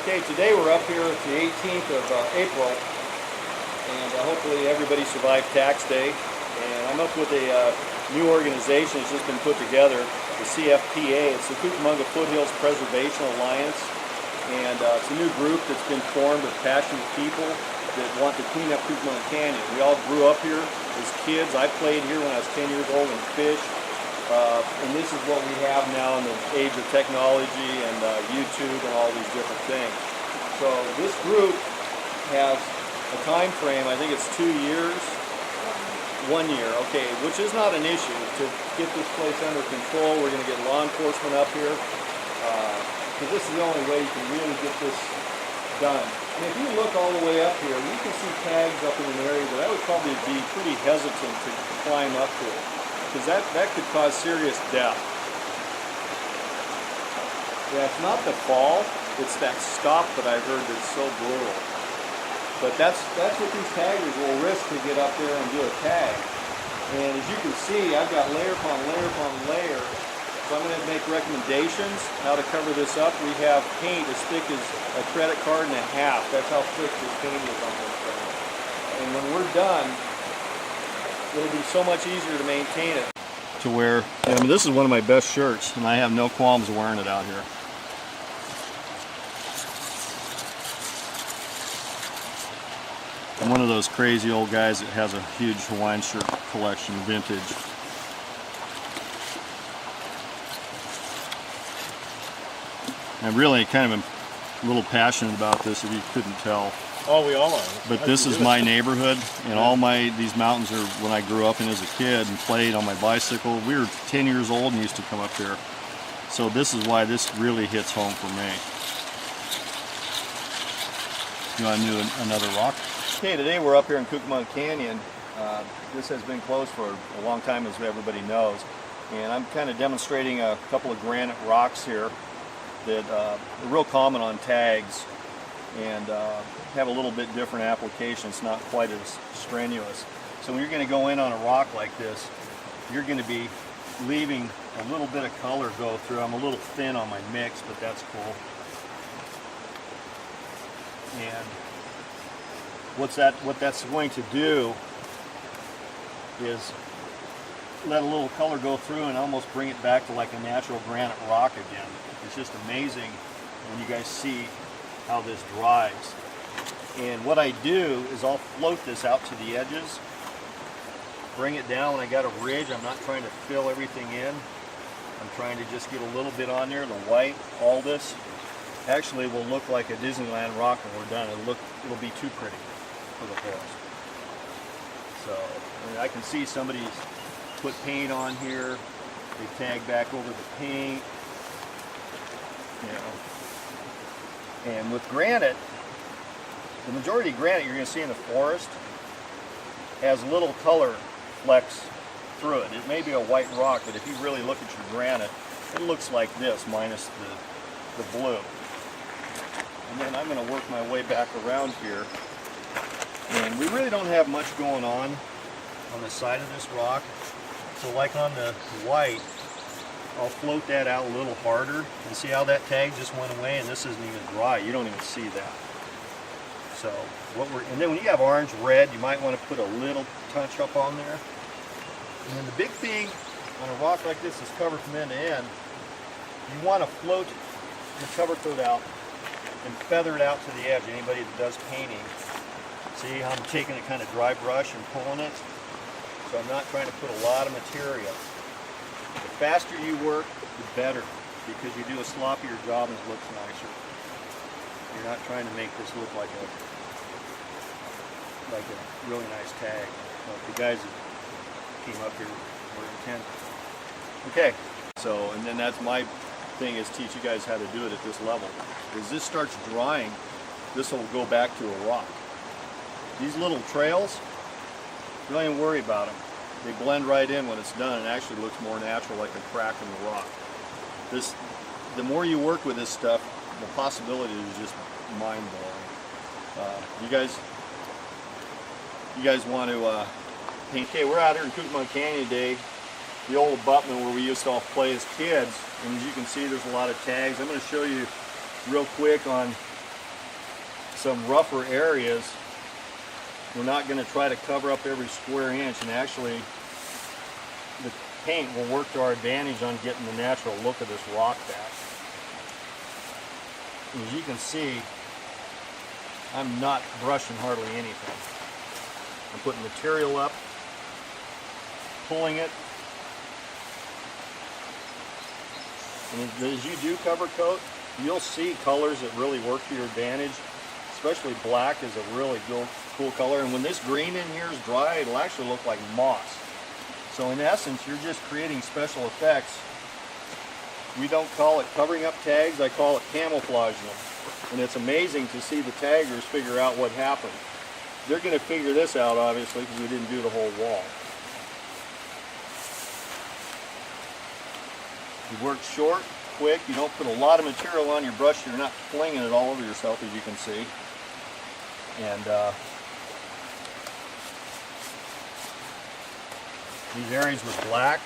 Okay, today we're up here at the 18th of April, and hopefully everybody survived tax day. And I'm up with a new organization that's just been put together, the CFPA. It's the Cucamonga Foothills Preservation Alliance, and it's a new group that's been formed of passionate people that want to clean up Cucamonga Canyon. We all grew up here as kids. I played here when I was 10 years old and fished. And this is what we have now in the age of technology and YouTube and all these different things. So this group has a time frame, I think it's 2 years, 1 year, okay, which is not an issue. To get this place under control, we're going to get law enforcement up here, because this is the only way you can really get this done. And if you look all the way up here, you can see tags up in an area that I would probably be pretty hesitant to climb up to, because that could cause serious death. Yeah, it's not the fall, it's that stop that I've heard that's so brutal. But that's what these taggers will risk to get up there and do a tag. And as you can see, I've got layer upon layer upon layer. So I'm going to make recommendations how to cover this up. We have paint as thick as a credit card and a half. That's how thick this paint is on this thing. And when we're done, it'll be so much easier to maintain it. To wear, I mean, this is one of my best shirts, and I have no qualms wearing it out here. I'm one of those crazy old guys that has a huge Hawaiian shirt collection, vintage. I'm really kind of a little passionate about this, if you couldn't tell. Oh, we all are. But this is my neighborhood, and all these mountains are when I grew up in as a kid and played on my bicycle. We were 10 years old and used to come up here. So this is why this really hits home for me. You want to do another rock? Okay, today we're up here in Cucamonga Canyon. This has been closed for a long time, as everybody knows. And I'm kind of demonstrating a couple of granite rocks here that are real common on tags and have a little bit different application. It's not quite as strenuous. So when you're going to go in on a rock like this, you're going to be leaving a little bit of color go through. I'm a little thin on my mix, but that's cool. And what that's going to do is let a little color go through and almost bring it back to like a natural granite rock again. It's just amazing when you guys see how this dries. And what I do is I'll float this out to the edges, bring it down when I got a ridge. I'm not trying to fill everything in. I'm trying to just get a little bit on there. The white, all this, actually will look like a Disneyland rock when we're done. It'll be too pretty for the forest. So I mean, I can see somebody's put paint on here. They tag back over the paint. You know. And with granite, the majority of granite you're going to see in the forest has little color flecks through it. It may be a white rock, but if you really look at your granite, it looks like this, minus the blue. And then I'm going to work my way back around here. And we really don't have much going on the side of this rock. So like on the white, I'll float that out a little harder. And see how that tag just went away, and this isn't even dry. You don't even see that. So and then when you have orange, red, you might want to put a little touch up on there. And then the big thing on a rock like this is covered from end to end. You want to float the cover coat out and feather it out to the edge. Anybody that does painting, see how I'm taking a kind of dry brush and pulling it? So I'm not trying to put a lot of material. The faster you work, the better, because you do a sloppier job and it looks nicer. You're not trying to make this look like a really nice tag. Well, the guys that came up here were intent. Okay, so and then that's my thing, is teach you guys how to do it at this level. As this starts drying, this will go back to a rock. These little trails, don't even worry about them. They blend right in when it's done and actually looks more natural, like a crack in the rock. The more you work with this stuff, the possibility is just mind-blowing. You guys want to paint? Okay, we're out here in Cucamonga Canyon today, the old abutment where we used to all play as kids. And as you can see, there's a lot of tags. I'm going to show you real quick on some rougher areas, we're not going to try to cover up every square inch, and actually the paint will work to our advantage on getting the natural look of this rock back. As you can see, I'm not brushing hardly anything. I'm putting material up, pulling it, and as you do cover coat, you'll see colors that really work to your advantage. Especially black is a really cool color, and when this green in here is dry, it'll actually look like moss. So in essence, you're just creating special effects. We don't call it covering up tags, I call it camouflaging them. And it's amazing to see the taggers figure out what happened. They're going to figure this out, obviously, because we didn't do the whole wall. You work short, quick, you don't put a lot of material on your brush, you're not flinging it all over yourself, as you can see. And these areas with black,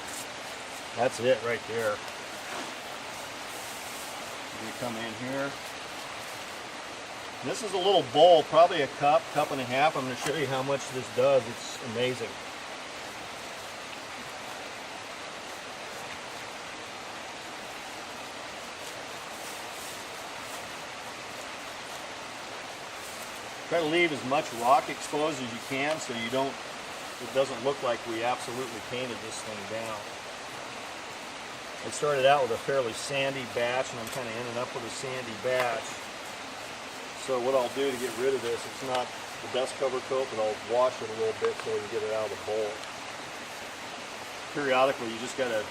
that's it right there. You come in here. This is a little bowl, probably a cup and a half. I'm going to show you how much this does. It's amazing. Try to leave as much rock exposed as you can so you don't, it doesn't look like we absolutely painted this thing down. I started out with a fairly sandy batch, and I'm kind of ending up with a sandy batch. So what I'll do to get rid of this, it's not the best cover coat, but I'll wash it a little bit so we can get it out of the bowl. Periodically, you just got to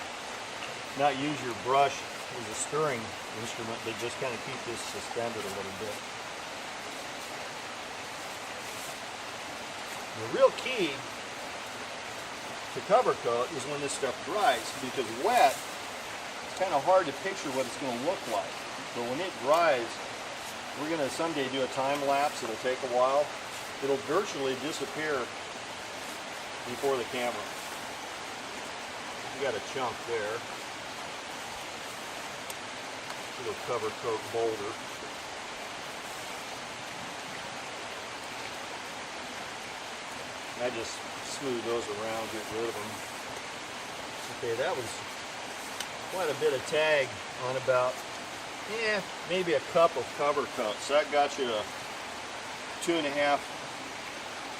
not use your brush as a stirring instrument, but just kind of keep this suspended a little bit. The real key to cover coat is when this stuff dries, because wet, it's kind of hard to picture what it's going to look like. But when it dries, we're going to someday do a time lapse. It'll take a while. It'll virtually disappear before the camera. You got a chunk there. Little cover coat boulder. I just smooth those around, get rid of them. Okay, that was quite a bit of tag on about, maybe a cup of cover coat. So that got you a 2.5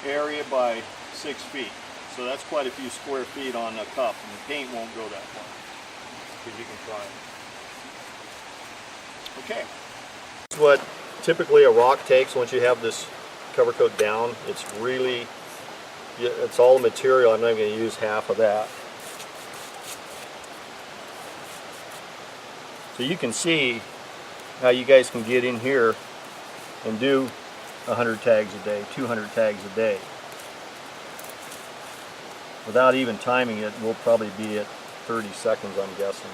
area by 6 feet. So that's quite a few square feet on a cup, and the paint won't go that far, because you can try it. Okay. This is what typically a rock takes once you have this cover coat down. It's really, it's all material. I'm not going to use half of that. So you can see how you guys can get in here and do 100 tags a day, 200 tags a day. Without even timing it, we'll probably be at 30 seconds, I'm guessing.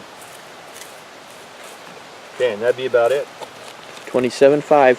Okay, and that'd be about it. 27.5.